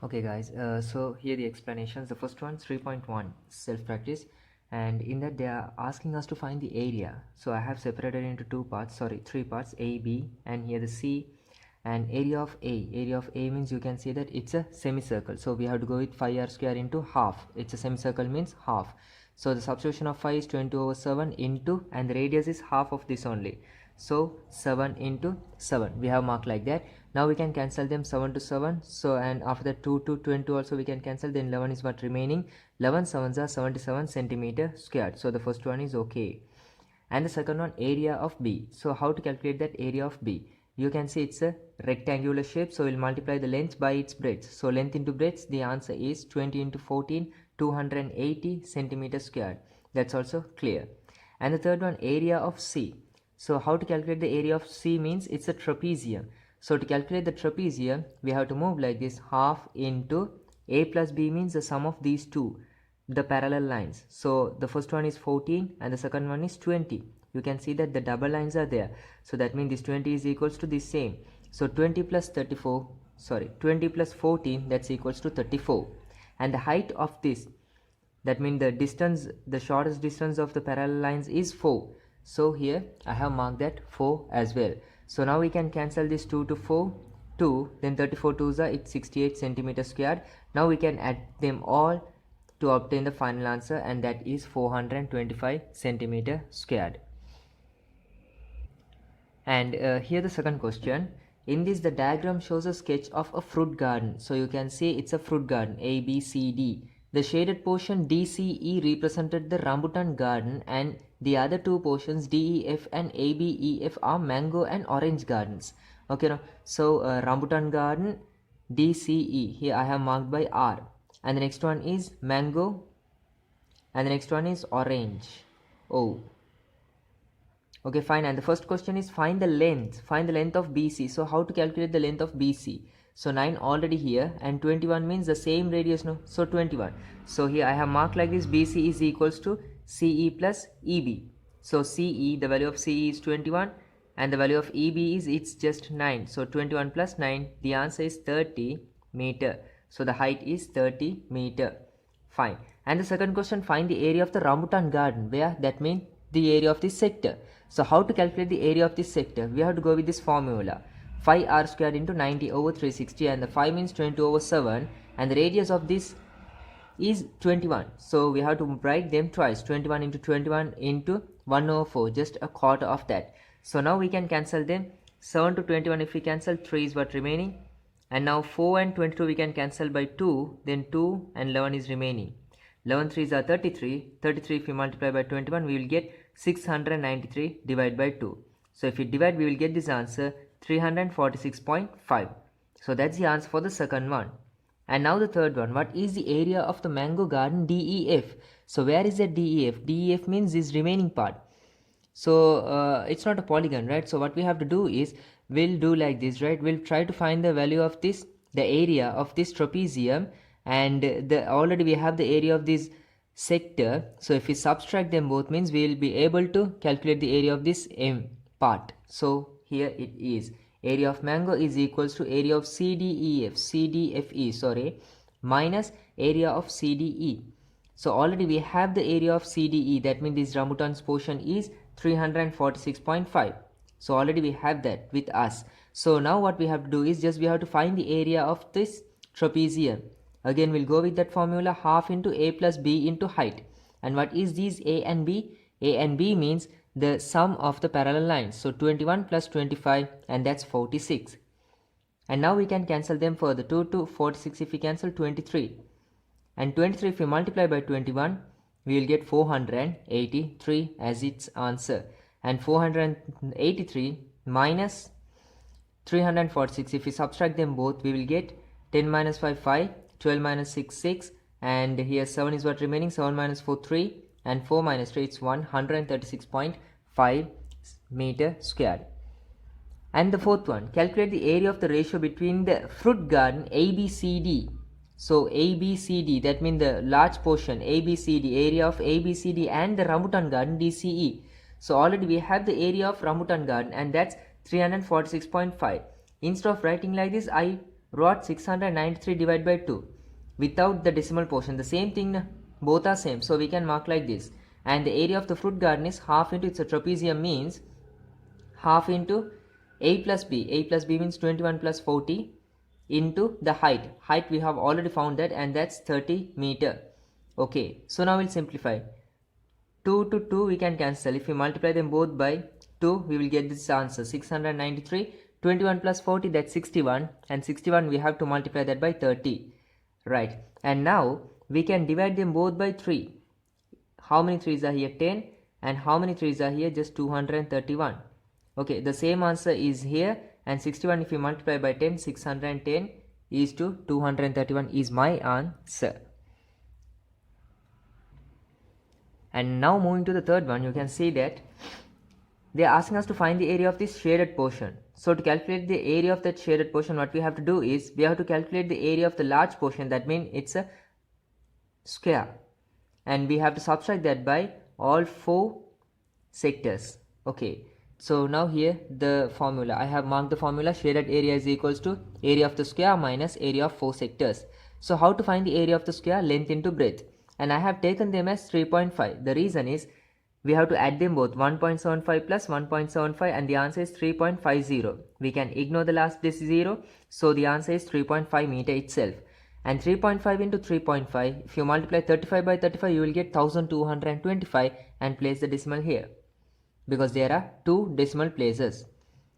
Okay guys, so here the explanations. The first one 3.1 self-practice, and in that they are asking us to find the area. So I have separated into three parts, A, B, and here the C. And area of A means you can see that it's a semicircle, so we have to go with 5r square into half. It's a semicircle means half, so the substitution of 5 is 20 over 7 into, and the radius is half of this only, so 7 into 7 we have marked like that. Now we can cancel them, 7 to 7, so and after that 2 to 20 also we can cancel, then 11 is what remaining. 11 sevens are 77 centimeter squared, so the first one is okay. And the second one, area of B. So how to calculate that area of B? You can see it's a rectangular shape, so we'll multiply the length by its breadth. So length into breadth, the answer is 20 into 14, 280 centimeters squared. That's also clear. And the third one, area of C. So how to calculate the area of C means it's a trapezium. So to calculate the trapezium, we have to move like this, half into A plus B means the sum of these two, the parallel lines. So the first one is 14 and the second one is 20. You can see that the double lines are there, so that means this 20 is equals to this same. So 20 plus 14, that's equals to 34. And the height of this, that means the distance, the shortest distance of the parallel lines is 4. So here I have marked that 4 as well. So now we can cancel this 2 to 4, 2, then 34 2s are, it's 68 centimeters squared. Now we can add them all to obtain the final answer, and that is 425 centimeter squared. And here the second question. In this, the diagram shows a sketch of a fruit garden. So you can see it's a fruit garden, A, B, C, D. The shaded portion DCE represented the rambutan garden, and the other two portions DEF and ABEF are mango and orange gardens. Okay, now so rambutan garden DCE, here I have marked by R, and the next one is mango, and the next one is orange. Oh, okay, fine. And the first question is find the length of BC. So how to calculate the length of BC? So 9 already here, and 21 means the same radius, no? So 21. So here I have marked like this, BC is equals to CE plus EB. So CE, the value of CE is 21, and the value of EB is, it's just 9. So 21 plus 9, the answer is 30 meter. So the height is 30 meter. Fine. And the second question, find the area of the rambutan garden. Where? That means the area of this sector. So how to calculate the area of this sector? We have to go with this formula, 5r squared into 90 over 360, and the 5 means 20 over 7, and the radius of this is 21. So we have to write them twice, 21 into 21 into 1 over 4, just a quarter of that. So now we can cancel them, 7 to 21 if we cancel, 3 is what remaining, and now 4 and 22 we can cancel by 2, then 2 and 11 is remaining. 11 3s are 33. 33 if we multiply by 21, we will get 693 divided by 2. So if we divide, we will get this answer 346.5. So that's the answer for the second one. And now the third one, what is the area of the mango garden DEF? So where is the DEF? DEF means this remaining part. So it's not a polygon, right? So what we have to do is, we'll do like this, right? We'll try to find the value of this, the area of this trapezium, and already we have the area of this sector. So if we subtract them both, means we will be able to calculate the area of this M part. So here it is, area of mango is equals to area of CDFE minus area of CDE. So already we have the area of CDE, that means this rambutan's portion is 346.5. so already we have that with us. So now what we have to do is, just we have to find the area of this trapezium. Again we'll go with that formula, half into A plus B into height. And what is these A and B? A and B means the sum of the parallel lines. So 21 plus 25, and that's 46. And now we can cancel them further. 2 to 46 if we cancel, 23. And 23 if we multiply by 21, we will get 483 as its answer. And 483 minus 346, if we subtract them both, we will get 10 minus 5 5, 12 minus 6 6, and here 7 is what remaining, 7 minus 4 3, and 4 minus 3, it's 136.5 meter squared. And the fourth one, calculate the area of the ratio between the fruit garden ABCD. So ABCD, that means the large portion ABCD, area of ABCD, and the rambutan garden DCE. So already we have the area of rambutan garden, and that's 346.5. Instead of writing like this, I What? 693 divided by 2 without the decimal portion. The same thing, both are same. So we can mark like this. And the area of the fruit garden is half into, it's a trapezium, means half into a plus b. A plus b means 21 plus 40 into the height. Height we have already found that, and that's 30 meter. Okay, so now we'll simplify. 2 to 2 we can cancel. If we multiply them both by 2, we will get this answer, 693. 21 plus 40, that's 61, and 61 we have to multiply that by 30, right? And now we can divide them both by 3. How many 3's are here? 10. And how many 3's are here? Just 231. Okay, the same answer is here, and 61 if we multiply by 10, 610 is to 231 is my answer. And now moving to the third one, you can see that they are asking us to find the area of this shaded portion. So to calculate the area of that shaded portion, what we have to do is we have to calculate the area of the large portion. That means it's a square, and we have to subtract that by all 4 sectors. Okay, so now here the formula, I have marked the formula. Shaded area is equals to area of the square minus area of 4 sectors. So how to find the area of the square? Length into breadth, and I have taken them as 3.5. The reason is we have to add them both, 1.75 plus 1.75, and the answer is 3.50. We can ignore the last this 0, so the answer is 3.5 meter itself. And 3.5 into 3.5, if you multiply 35 by 35, you will get 1225, and place the decimal here, because there are 2 decimal places.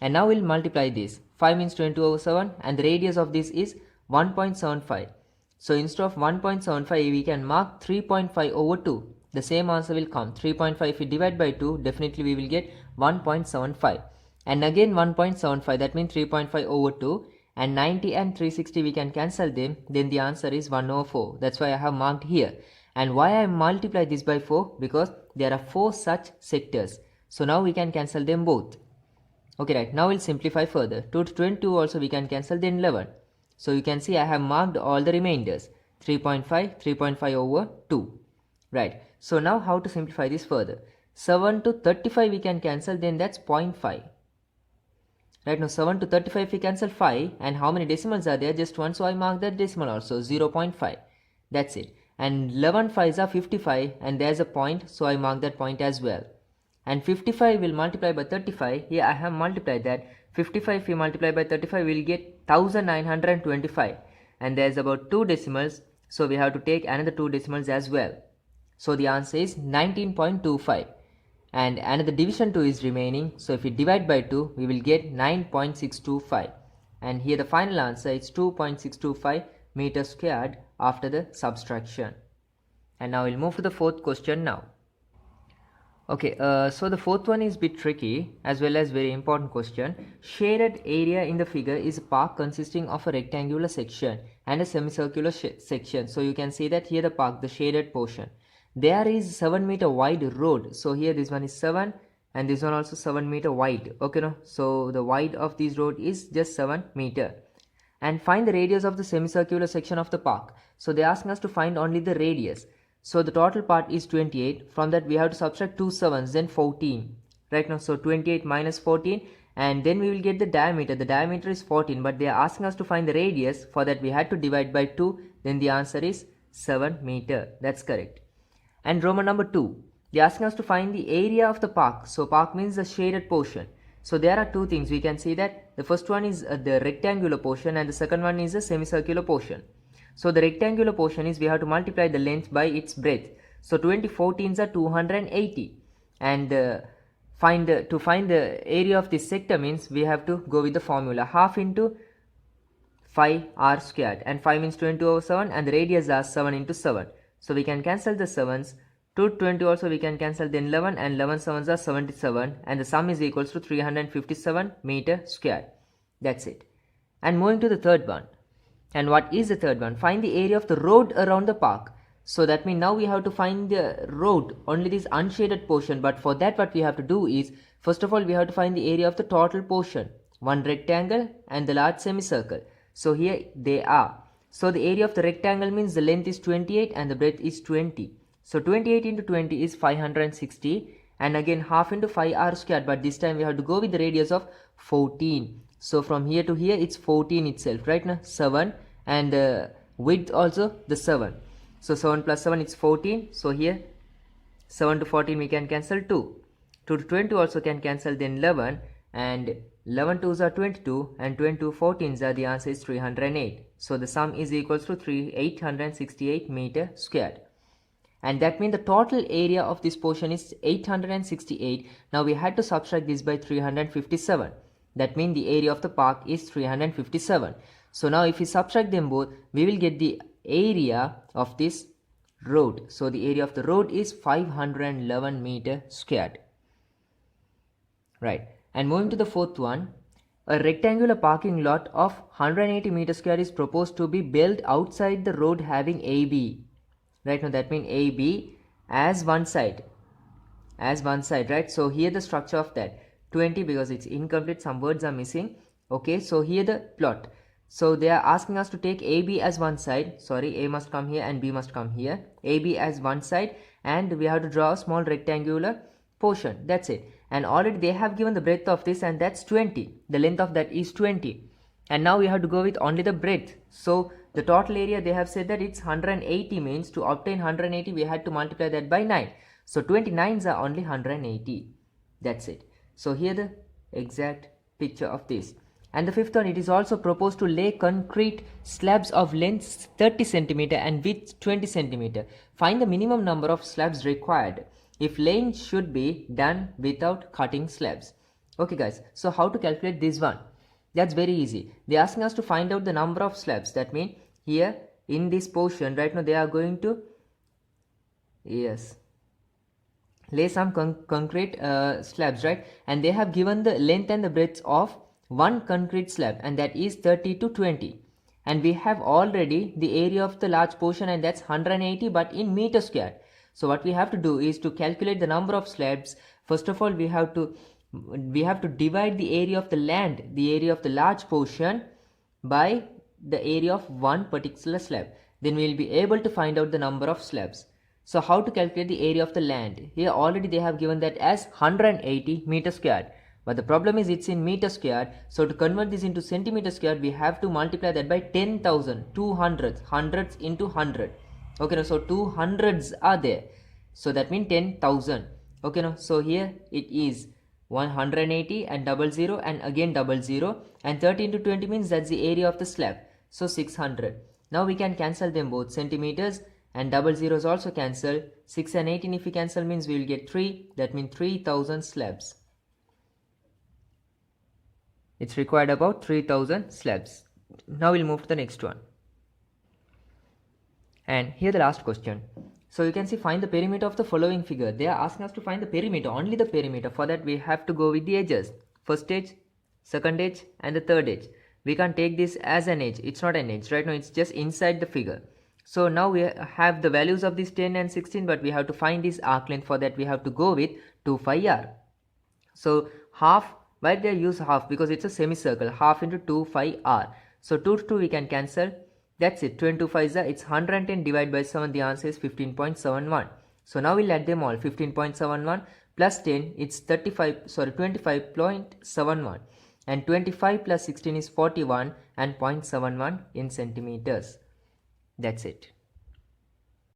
And now we'll multiply this. 5 means 22 over 7, and the radius of this is 1.75. So instead of 1.75, we can mark 3.5 over 2. The same answer will come. 3.5 if we divide by 2, definitely we will get 1.75. And again 1.75, that means 3.5 over 2. And 90 and 360 we can cancel them. Then the answer is 1 over 4. That's why I have marked here. And why I multiply this by 4? Because there are 4 such sectors. So now we can cancel them both. Okay, right. Now we'll simplify further. 2 to 22 also we can cancel, then 11. So you can see I have marked all the remainders. 3.5, 3.5 over 2. Right. So now how to simplify this further? 7 to 35 we can cancel, then that's 0.5. Right, now 7 to 35 we cancel 5, and how many decimals are there? Just 1, so I mark that decimal also, 0.5. That's it. And 11 5s are 55, and there's a point, so I mark that point as well. And 55 will multiply by 35. Here I have multiplied that. 55 if we multiply by 35, we'll get 1925, and there's about 2 decimals, so we have to take another 2 decimals as well. So the answer is 19.25, and another division 2 is remaining. So if we divide by 2, we will get 9.625, and here the final answer is 2.625 meters squared after the subtraction. And now we'll move to the fourth question now. Okay, so the fourth one is a bit tricky as well as very important question. Shaded area in the figure is a park consisting of a rectangular section and a semicircular section. So you can see that here the park, the shaded portion. There is 7 meter wide road. So here this one is 7, and this one also 7 meter wide. Okay, no? So the wide of this road is just 7 meter. And find the radius of the semicircular section of the park. So they ask us to find only the radius. So the total part is 28. From that we have to subtract 2 7s, then 14. Right now, so 28 minus 14, and then we will get the diameter. The diameter is 14, but they are asking us to find the radius. For that we had to divide by 2. Then the answer is 7 meter. That's correct. And Roman number 2, they are asking us to find the area of the park. So park means the shaded portion. So there are 2 things. We can see that the first one is the rectangular portion, and the second one is the semicircular portion. So the rectangular portion is we have to multiply the length by its breadth. So 20 14s are 280, and to find the area of this sector means we have to go with the formula, half into 5 r squared, and 5 means 20 over 7, and the radius are 7 into 7. So we can cancel the 7s. 2 20 also we can cancel, then 11, and 11 7s are 77, and the sum is equals to 357 meter squared. That's it. And moving to the third one. And what is the third one? Find the area of the road around the park. So that means now we have to find the road, only this unshaded portion. But for that what we have to do is, first of all we have to find the area of the total portion, one rectangle and the large semicircle. So here they are. So the area of the rectangle means the length is 28 and the breadth is 20. So 28 into 20 is 560, and again half into 5 r squared, but this time we have to go with the radius of 14. So from here to here it's 14 itself, right? Now 7, and width also the 7. So 7 plus 7 is 14. So here 7 to 14 we can cancel 2. 2 to 20 also can cancel, then 11, and 11 2s are 22, and 22 14s are, the answer is 308. So the sum is equals to 868 meter squared. And that means the total area of this portion is 868. Now we had to subtract this by 357. That means the area of the park is 357. So now if we subtract them both, we will get the area of this road. So the area of the road is 511 meter squared. Right. And moving to the fourth one, a rectangular parking lot of 180 meter square is proposed to be built outside the road having AB. Right, now that means AB as one side, right? So here the structure of that 20, because it's incomplete, some words are missing. Okay, so here the plot. So they are asking us to take AB as one side. Sorry, A must come here and B must come here. AB as one side, and we have to draw a small rectangular portion. That's it. And already they have given the breadth of this, and that's 20. The length of that is 20. And now we have to go with only the breadth. So the total area, they have said that it's 180, means to obtain 180 we had to multiply that by 9. So 29s are only 180. That's it. So here the exact picture of this. And the fifth one, it is also proposed to lay concrete slabs of length 30 cm and width 20 cm. Find the minimum number of slabs required if laying should be done without cutting slabs. Okay guys, so how to calculate this one? That's very easy. They are asking us to find out the number of slabs. That means here in this portion, right now they are going to, yes, lay some concrete slabs, right? And they have given the length and the breadth of one concrete slab, and that is 30 to 20. And we have already the area of the large portion, and that's 180, but in meter square. So what we have to do is to calculate the number of slabs. First of all, we have to divide the area of the land, the area of the large portion, by the area of one particular slab. Then we will be able to find out the number of slabs. So how to calculate the area of the land? Here already they have given that as 180 meter squared. But the problem is it's in meter squared. So to convert this into centimeter squared, we have to multiply that by 10,000, 200, hundreds into 100. Okay, now so 200s are there. So that means 10,000. Okay, now so here it is 180 and 00 and again 00, and 30 into 20 means that's the area of the slab. So 600. Now we can cancel them both, centimeters and 00s also cancel. 6 and 18 if we cancel means we will get 3. That means 3000 slabs. It's required about 3000 slabs. Now we'll move to the next one. And here the last question. So you can see, find the perimeter of the following figure. They are asking us to find the perimeter, only the perimeter. For that we have to go with the edges. First edge, second edge and the third edge. We can't take this as an edge. It's not an edge. Right now it's just inside the figure. So now we have the values of this 10 and 16, but we have to find this arc length. For that we have to go with 2 pi r. So half, why did I use half? Because it's a semicircle. Half into 2 pi r. So 2 to 2 we can cancel. That's it. 2 and 2 5 it's 110 divided by 7. The answer is 15.71. So now we'll add them all. 15.71 plus 10, it's 25.71. And 25 plus 16 is 41 and 0.71 in centimeters. That's it.